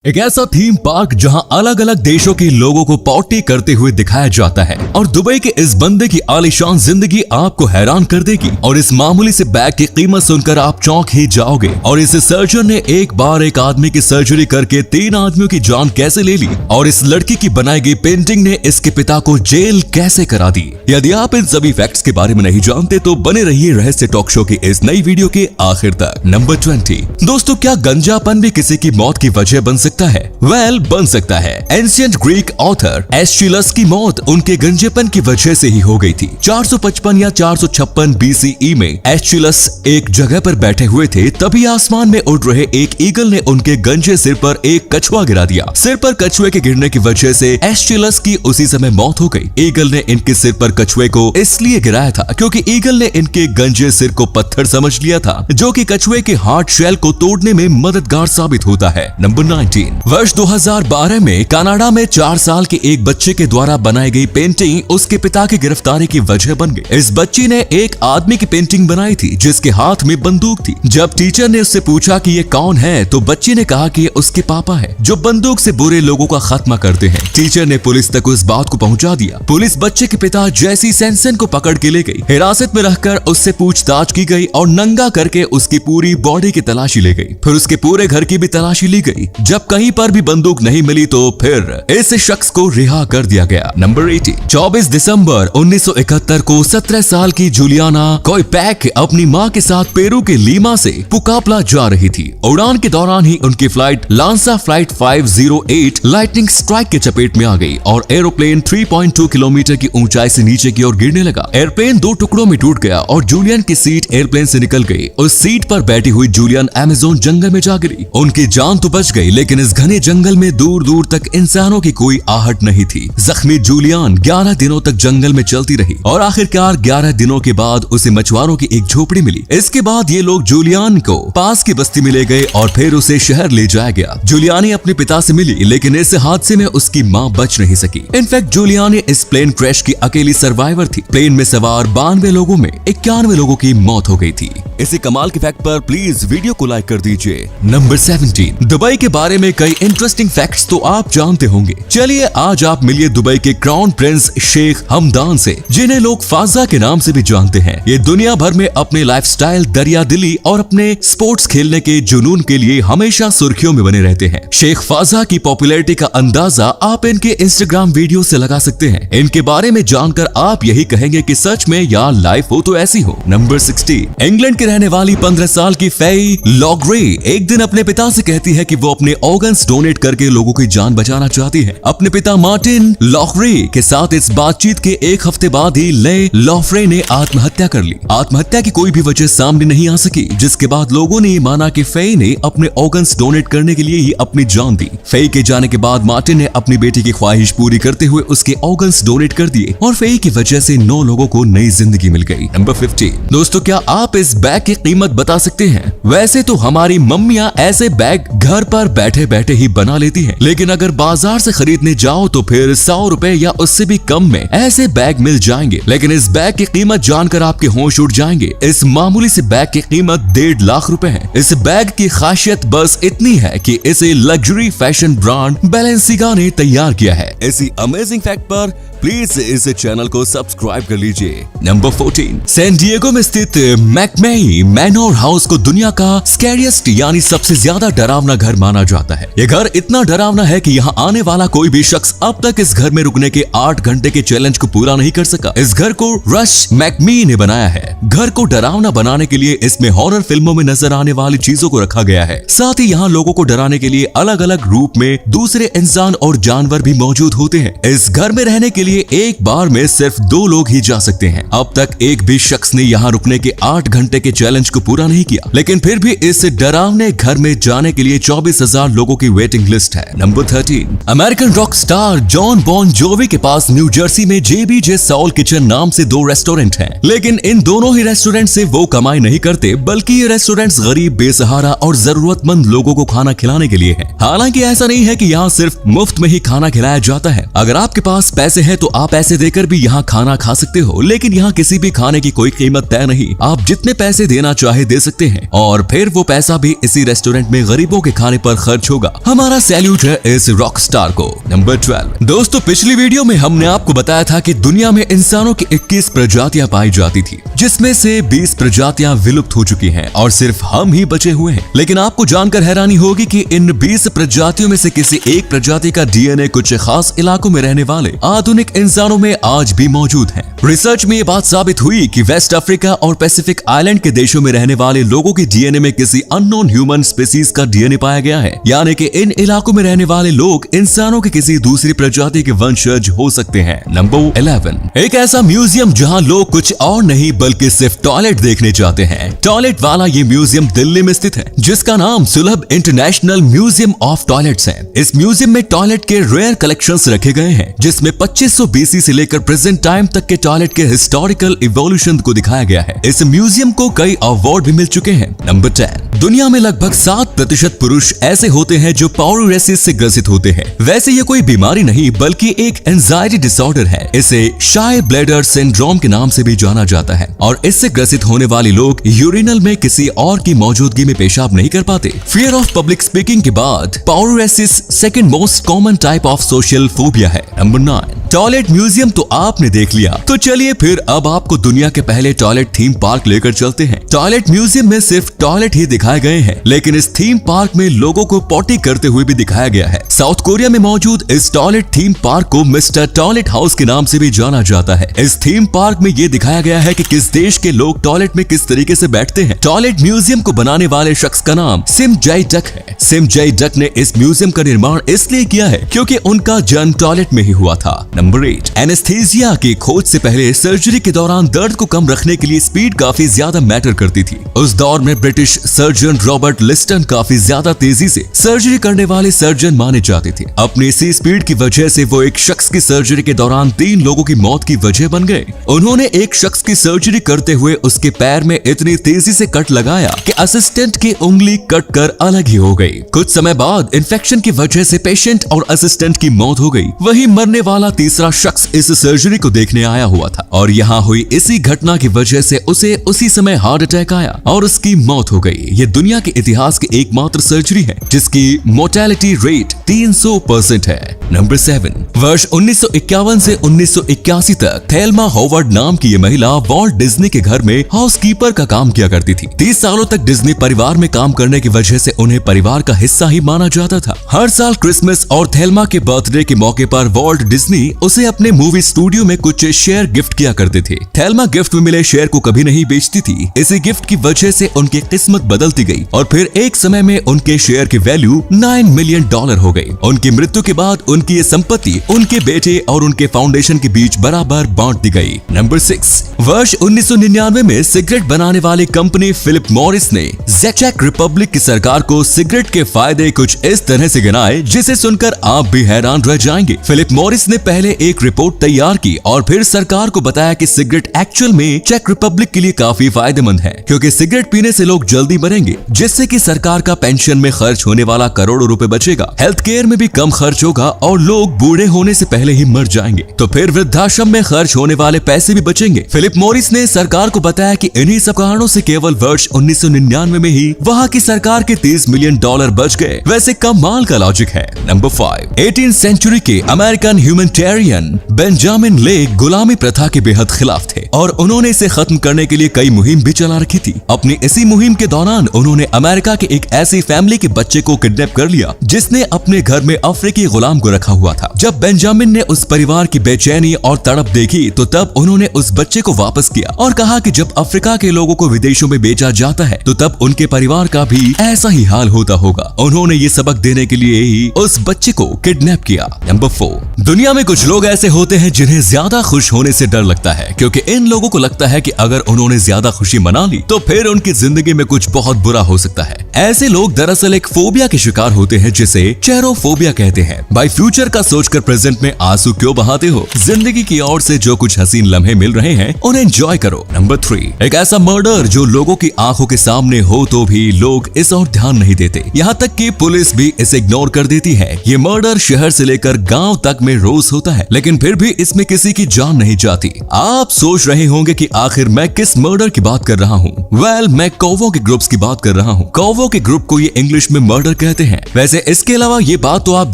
एक ऐसा theme park जहां अलग अलग देशों के लोगों को पॉटी करते हुए दिखाया जाता है और दुबई के इस बंदे की आलीशान जिंदगी आपको हैरान कर देगी। और इस मामूली से बैग की कीमत सुनकर आप चौंक ही जाओगे। और इस सर्जन ने एक बार एक आदमी की सर्जरी करके 3 आदमियों की जान कैसे ले ली और इस लड़की की बनाई गई पेंटिंग ने इसके पिता को जेल कैसे करा दी। यदि आप इन सभी फैक्ट्स के बारे में नहीं जानते तो बने रहिए रहस्य टॉक शो की इस नई वीडियो के आखिर तक। नंबर 20। दोस्तों, क्या गंजापन भी किसी की मौत की वजह बन सकता है? बन सकता है। एंशिएंट ग्रीक ऑथर एस्चिलस की मौत उनके गंजेपन की वजह से ही हो गई थी। 455 या 456 बीसीई में एस्चिलस एक जगह पर बैठे हुए थे, तभी आसमान में उड़ रहे एक ईगल ने उनके गंजे सिर पर एक कछुआ गिरा दिया। सिर पर कछुए के गिरने की वजह से एस्चिलस की उसी समय मौत हो गई। ईगल ने इनके सिर पर कछुए को इसलिए गिराया था क्योंकि ईगल ने इनके गंजे सिर को पत्थर समझ लिया था, जो कि कछुए के हार्ट शेल को तोड़ने में मददगार साबित होता है। नंबर 19। वर्ष 2012 में कनाडा में 4 साल के एक बच्चे के द्वारा बनाई गई पेंटिंग उसके पिता की गिरफ्तारी की वजह बन गई। इस बच्ची ने एक आदमी की पेंटिंग बनाई थी जिसके हाथ में बंदूक थी। जब टीचर ने उससे पूछा कि ये कौन है तो बच्ची ने कहा कि ये उसके पापा है, जो बंदूक से बुरे लोगों का खात्मा करते हैं। टीचर ने पुलिस तक उस बात को पहुंचा दिया। पुलिस बच्चे के पिता जेसी सेंसन को पकड़ के ले गई। हिरासत में रखकर उससे पूछताछ की गई और नंगा करके उसकी पूरी बॉडी की तलाशी ली गई। फिर उसके पूरे घर की भी तलाशी ली गई। जब कहीं पर भी बंदूक नहीं मिली तो फिर इस शख्स को रिहा कर दिया गया। नंबर 80। 24 दिसंबर 1971 को 17 साल की जूलियाना कोइपैक अपनी मां के साथ पेरू के लीमा से पुकापला जा रही थी। उड़ान के दौरान ही उनकी फ्लाइट लांसा फ्लाइट 508 लाइटनिंग स्ट्राइक के चपेट में आ गई और एरोप्लेन 3.2 किलोमीटर की ऊंचाई से नीचे की ओर गिरने लगा। एयरप्लेन 2 टुकड़ों में टूट गया और जूलियन की सीट एयरप्लेन से निकल गई। उस सीट पर बैठी हुई जूलियन अमेज़न जंगल में जा गिरी। उनकी जान तो बच गई, लेकिन इस घने जंगल में दूर दूर तक इंसानों की कोई आहट नहीं थी। जख्मी जूलियन 11 दिनों तक जंगल में चलती रही और आखिरकार 11 दिनों के बाद उसे मछुआरों की एक झोपड़ी मिली। इसके बाद ये लोग जूलियन को पास की बस्ती में ले गए और फिर उसे शहर ले जाया गया। जूलियानी अपने पिता से मिली, लेकिन इस हादसे में उसकी मां बच नहीं सकी। इनफैक्ट जूलियानी इस प्लेन क्रैश की अकेली सर्वाइवर थी। प्लेन में सवार 92 लोगों में 91 लोगों की मौत हो गई थी। इसी कमाल के फैक्ट पर प्लीज वीडियो को लाइक कर दीजिए। नंबर 17। दुबई के बारे में कई इंटरेस्टिंग फैक्ट्स तो आप जानते होंगे। चलिए आज आप मिलिए दुबई के क्राउन प्रिंस शेख हमदान से, जिन्हें लोग फाजा के नाम से भी जानते हैं। ये दुनिया भर में अपने लाइफस्टाइल, दरियादिली और अपने स्पोर्ट्स खेलने के जुनून के लिए हमेशा सुर्खियों में बने रहते हैं। शेख फाजा की पॉपुलैरिटी का अंदाजा आप इनके इंस्टाग्राम वीडियो से लगा सकते हैं। इनके बारे में जानकर आप यही कहेंगे कि सच में या लाइफ हो तो ऐसी हो। नंबर 16। इंग्लैंड की रहने वाली 15 साल की फेई लॉग्रे एक दिन अपने पिता से कहती है कि वो अपने ऑर्गन्स डोनेट करके लोगों की जान बचाना चाहती है। अपने पिता मार्टिन लॉफ्रे के साथ इस बातचीत के एक हफ्ते बाद ही ले लॉफ्रे ने आत्महत्या कर ली। आत्महत्या की कोई भी वजह सामने नहीं आ सकी, जिसके बाद लोगों ने माना कि फेई ने अपने ऑर्गन्स डोनेट करने के लिए ही अपनी जान दी। फेई के जाने के बाद मार्टिन ने अपनी बेटी की ख्वाहिश पूरी करते हुए उसके ऑर्गन्स डोनेट कर दिए और फेई की वजह से 9 लोगों को नई जिंदगी मिल गई। नंबर 50। दोस्तों, क्या आप इस बैग की कीमत बता सकते हैं? वैसे तो हमारी मम्मियां ऐसे बैग घर पर बैठे बैठे ही बना लेती हैं, लेकिन अगर बाजार से खरीदने जाओ तो फिर 100 रुपए या उससे भी कम में ऐसे बैग मिल जाएंगे। लेकिन इस बैग की कीमत जानकर आपके होश उड़ जाएंगे। इस मामूली से बैग की कीमत 1.5 लाख रुपए है। इस बैग की खासियत बस इतनी है कि इसे लग्जरी फैशन ब्रांड बैलेंसिगा ने तैयार किया है। इसी अमेजिंग फैक्ट पर प्लीज इस चैनल को सब्सक्राइब कर लीजिए। नंबर 14। सैन डिएगो में स्थित मैकमेई मैनोर हाउस को दुनिया का स्कैरियस्ट यानी सबसे ज्यादा डरावना घर माना जाता है। यह घर इतना डरावना है कि यहाँ आने वाला कोई भी शख्स अब तक इस घर में रुकने के 8 घंटे के चैलेंज को पूरा नहीं कर सका। इस घर को रश मैकमी ने बनाया है। घर को डरावना बनाने के लिए इसमें हॉरर फिल्मों में नजर आने वाली चीजों को रखा गया है। साथ ही यहाँ लोगों को डराने के लिए अलग अलग रूप में दूसरे इंसान और जानवर भी मौजूद होते हैं। इस घर में रहने के लिए एक बार में सिर्फ 2 लोग ही जा सकते हैं। अब तक एक भी शख्स ने यहाँ रुकने के 8 घंटे के चैलेंज को पूरा नहीं किया, लेकिन फिर भी इस डरावने घर में जाने के लिए 24,000 लोगों की वेटिंग लिस्ट है। Number 13। American rock star John Bon Jovi के पास न्यू जर्सी में JBJ साउल किचन नाम से 2 रेस्टोरेंट हैं, लेकिन इन दोनों ही रेस्टोरेंट से वो कमाई नहीं करते, बल्कि ये रेस्टोरेंट्स गरीब, बेसहारा और जरूरतमंद लोगों को खाना खिलाने के लिए है। हालांकि ऐसा नहीं है कि यहाँ सिर्फ मुफ्त में ही खाना खिलाया जाता है। अगर आपके पास पैसे हैं तो आप पैसे देकर भी यहाँ खाना खा सकते हो, लेकिन यहाँ किसी भी खाने की कोई कीमत तय नहीं। आप जितने पैसे देना चाहे दे सकते हैं और फिर वो पैसा भी इसी रेस्टोरेंट में गरीबों के खाने पर खर्च होगा। हमारा सैल्यूट है इस रॉक स्टार को। नंबर 12। दोस्तों, पिछली वीडियो में हमने आपको बताया था कि दुनिया में इंसानों की 21 प्रजातियां पाई जाती थी, जिसमें से 20 प्रजातियां विलुप्त हो चुकी हैं और सिर्फ हम ही बचे हुए हैं। लेकिन आपको जानकर हैरानी होगी कि इन 20 प्रजातियों में से किसी एक प्रजाति का डीएनए कुछ खास इलाकों में रहने वाले आधुनिक इंसानों में आज भी मौजूद है। रिसर्च में ये बात साबित हुई कि वेस्ट अफ्रीका और पैसिफिक आइलैंड के देशों में रहने वाले लोगों के डीएनए में किसी अननोन ह्यूमन स्पीसीज का डीएनए पाया गया है, यानी कि इन इलाकों में रहने वाले लोग इंसानों के किसी दूसरी प्रजाति के वंशज हो सकते हैं। नंबर 11। एक ऐसा म्यूजियम जहां लोग कुछ और नहीं बल्कि सिर्फ टॉयलेट देखने जाते हैं। टॉयलेट वाला ये म्यूजियम दिल्ली में स्थित है, जिसका नाम सुलभ इंटरनेशनल म्यूजियम ऑफ टॉयलेट्स है। इस म्यूजियम में टॉयलेट के रेयर कलेक्शंस रखे गए हैं, जिसमें 2500 BC से लेकर प्रेजेंट टाइम तक के टॉयलेट के हिस्टोरिकल इवोल्यूशन को दिखाया गया है। इस म्यूजियम को कई अवार्ड भी मिल चुके हैं। नंबर 10। दुनिया में लगभग 7% पुरुष ऐसे होते हैं जो पाउरेसिस से ग्रसित होते हैं। वैसे ये कोई बीमारी नहीं बल्कि एक एंजाइटी डिसऑर्डर है। इसे शाय ब्लैडर सिंड्रोम के नाम से भी जाना जाता है और इससे ग्रसित होने वाले लोग यूरिनल में किसी और की मौजूदगी में पेशाब नहीं कर पाते। फियर ऑफ पब्लिक स्पीकिंग के बाद paruresis second most common type of social phobia है। नंबर 9। टॉयलेट म्यूजियम तो आपने देख लिया, तो चलिए फिर अब आपको दुनिया के पहले टॉयलेट थीम पार्क लेकर चलते हैं। टॉयलेट म्यूजियम में सिर्फ टॉयलेट ही दिखाए गए हैं, लेकिन इस थीम पार्क में लोगों को पॉटी करते हुए भी दिखाया गया है। साउथ कोरिया में मौजूद इस टॉयलेट थीम पार्क को मिस्टर टॉयलेट हाउस के नाम से भी जाना जाता है। इस थीम पार्क में ये दिखाया गया है कि किस देश के लोग टॉयलेट में किस तरीके से बैठते हैं। टॉयलेट म्यूजियम को बनाने वाले शख्स का नाम सिम जाई डक है। सिम जाई डक ने इस म्यूजियम का निर्माण इसलिए किया है क्योंकि उनका जन्म टॉयलेट में ही हुआ था। नंबर 8। एनेस्थीसिया की खोज से पहले सर्जरी के दौरान दर्द को कम रखने के लिए स्पीड काफी ज्यादा मैटर करती थी। उस दौर में ब्रिटिश सर्जन रॉबर्ट लिस्टन काफी ज्यादा तेजी से सर्जरी करने वाले सर्जन माने जाते थे। अपनी इसी स्पीड की वजह से वो एक शख्स की सर्जरी के दौरान 3 लोगों की मौत की वजह बन गए। उन्होंने एक शख्स की सर्जरी करते हुए उसके पैर में इतनी तेजी से कट लगाया कि असिस्टेंट की उंगली कट कर अलग ही हो गई। कुछ समय बाद इन्फेक्शन की वजह से पेशेंट और असिस्टेंट की मौत हो गई। वही मरने वाला तीसरा शख्स इस सर्जरी को देखने आया हुआ था और यहाँ हुई इसी घटना की वजह से उसे उसी समय हार्ट अटैक आया और उसकी मौत हो गई। ये दुनिया के इतिहास की एकमात्र सर्जरी है जिसकी मोर्टेलिटी रेट 300% है। नंबर 7। वर्ष 1951 से 1981 तक थेल्मा हॉवर्ड नाम की ये महिला वॉल्ट डिज्नी के घर में हाउसकीपर का काम किया करती थी। 30 सालों तक डिज्नी परिवार में काम करने की वजह से उन्हें परिवार का हिस्सा ही माना जाता था। हर साल क्रिसमस और थेल्मा के बर्थडे के मौके पर वॉल्ट डिज्नी उसे अपने मूवी स्टूडियो में कुछ शेयर गिफ्ट किया करते थे। थेल्मा गिफ्ट में मिले शेयर को कभी नहीं बेचती थी। इसी गिफ्ट की वजह से उनकी किस्मत बदलती गई और फिर एक समय में उनके शेयर की वैल्यू $9 मिलियन हो गई। उनकी मृत्यु के बाद उनकी ये संपत्ति उनके बेटे और उनके फाउंडेशन के बीच बराबर बांट दी गई। नंबर 6। वर्ष 1999 में सिगरेट बनाने वाली कंपनी फिलिप मॉरिस ने चेक रिपब्लिक की सरकार को सिगरेट के फायदे कुछ इस तरह से गिनाए जिसे सुनकर आप भी हैरान रह जाएंगे। फिलिप मॉरिस ने पहले एक रिपोर्ट तैयार की और फिर सरकार को बताया कि सिगरेट एक्चुअल में चेक रिपब्लिक के लिए काफी फायदेमंद है, क्योंकि सिगरेट पीने से लोग जल्दी मरेंगे, जिससे कि सरकार का पेंशन में खर्च होने वाला करोड़ों रुपए बचेगा, हेल्थ केयर में भी कम खर्च होगा और लोग बूढ़े होने से पहले ही मर जाएंगे, तो फिर वृद्धाश्रम में खर्च होने वाले पैसे भी बचेंगे। फिलिप मॉरिस ने सरकार को बताया कि इन्हीं सब कारणों से केवल वर्ष 1999 में ही वहाँ की सरकार के $30 मिलियन बच गए। वैसे कमाल का लॉजिक है। नंबर 5। 18th सेंचुरी के अमेरिकन ह्यूमैनिटेरियन बेंजामिन ले गुलामी प्रथा के बेहद खिलाफ थे और उन्होंने इसे खत्म करने के लिए कई मुहिम भी चला रखी थी। अपनी इसी मुहिम के दौरान उन्होंने अमेरिका के एक ऐसी फैमिली के बच्चे को किडनैप कर लिया जिसने अपने घर में अफ्रीकी गुलाम को रखा हुआ था। जब बेंजामिन ने उस परिवार की बेचैनी और तड़प देखी तो तब उन्होंने उस बच्चे को वापस किया और कहा कि जब अफ्रीका के लोगों को विदेशों में बेचा जाता है तो तब उनके परिवार का भी ऐसा ही हाल होता होगा। उन्होंने ये सबक देने के लिए ही उस बच्चे को किडनैप किया। नंबर 4। दुनिया में कुछ लोग ऐसे होते हैं जिन्हें ज्यादा खुश होने से डर लगता है, क्योंकि इन लोगों को लगता है कि अगर उन्होंने ज्यादा खुशी मना ली तो फिर उनकी जिंदगी में कुछ बहुत बुरा हो सकता है। ऐसे लोग दरअसल एक फोबिया के शिकार होते हैं जिसे चेरोफोबिया कहते हैं। बाय फ्यूचर का सोचकर प्रेजेंट में आंसू क्यों बहाते हो? जिंदगी की ओर से जो कुछ हसीन लम्हे मिल रहे हैं उन्हें एंजॉय करो। नंबर 3, एक ऐसा मर्डर जो लोगों की आंखों के सामने हो तो भी लोग इस ओर ध्यान नहीं देते, यहाँ तक कि पुलिस भी इसे इग्नोर कर देती है। ये मर्डर शहर से लेकर गांव तक में रोज होता है, लेकिन फिर भी इसमें किसी की जान नहीं जाती। आप सोच रहे होंगे कि आखिर मैं किस मर्डर की बात कर रहा हूँ। वेल, मैं कौवों के ग्रुप्स की बात कर रहा हूँ। कौवों के ग्रुप को ये इंग्लिश में मर्डर कहते हैं। वैसे इसके अलावा ये बात तो आप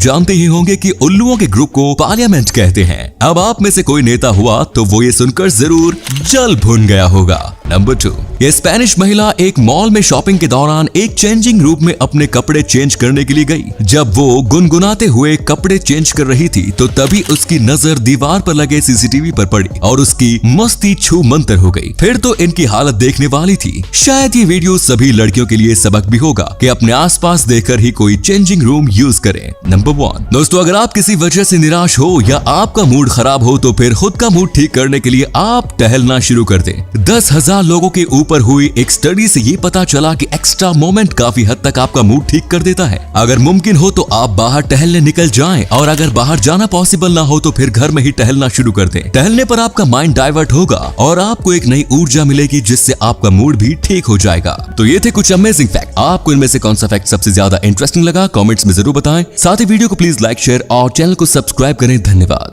जानते ही होंगे कि उल्लुओं के ग्रुप को पार्लियामेंट कहते हैं। अब आप में से कोई नेता हुआ तो वो ये सुनकर जरूर जल भुन गया होगा। नंबर 2, ये स्पेनिश महिला एक मॉल में शॉपिंग के दौरान एक चेंजिंग रूम में अपने कपड़े चेंज करने के लिए गई। जब वो गुनगुनाते हुए कपड़े चेंज कर रही थी तो तभी उसकी नजर दीवार पर लगे सीसीटीवी पर पड़ी और उसकी मस्ती छू मंतर हो गई। फिर तो इनकी हालत देखने वाली थी। शायद ये वीडियो सभी लड़कियों के लिए सबक भी होगा कि अपने आसपास देखकर ही कोई चेंजिंग रूम यूज करें। नंबर 1, दोस्तों, अगर आप किसी वजह से निराश हो या आपका मूड खराब हो तो फिर खुद का मूड ठीक करने के लिए आप टहलना शुरू कर दें। 10,000 लोगों के ऊपर हुई एक स्टडी से ये पता चला कि एक्स्ट्रा मोमेंट काफी हद तक आपका मूड ठीक कर देता है। अगर मुमकिन हो तो आप बाहर टहलने निकल जाएं, और अगर बाहर जाना पॉसिबल ना हो तो फिर घर में ही टहलना शुरू कर दें। टहलने पर आपका माइंड डाइवर्ट होगा और आपको एक नई ऊर्जा मिलेगी जिससे आपका मूड भी ठीक हो जाएगा। तो ये थे कुछ अमेजिंग फैक्ट। आपको इनमें से कौन सा फैक्ट सबसे ज्यादा इंटरेस्टिंग लगा? कमेंट्स में जरूर बताएं। साथ ही वीडियो को प्लीज लाइक, शेयर और चैनल को सब्सक्राइब करें। धन्यवाद।